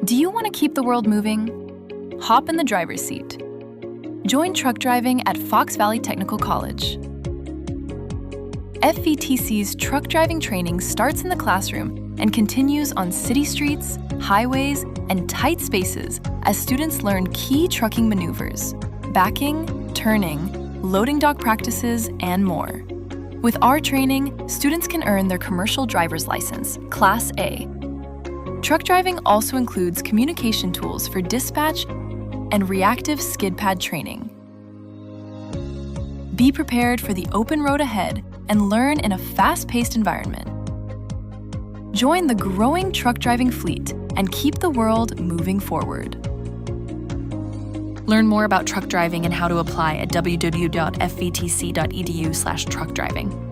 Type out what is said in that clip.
Do you want to keep the world moving? Hop in the driver's seat. Join truck driving at Fox Valley Technical College. FVTC's truck driving training starts in the classroom and continues on city streets, highways, and tight spaces as students learn key trucking maneuvers, backing, turning, loading dock practices, and more. With our training, students can earn their commercial driver's license, Class A. Truck driving also includes communication tools for dispatch and reactive skid pad training. Be prepared for the open road ahead and learn in a fast-paced environment. Join the growing truck driving fleet and keep the world moving forward. Learn more about truck driving and how to apply at www.fvtc.edu/truckdriving.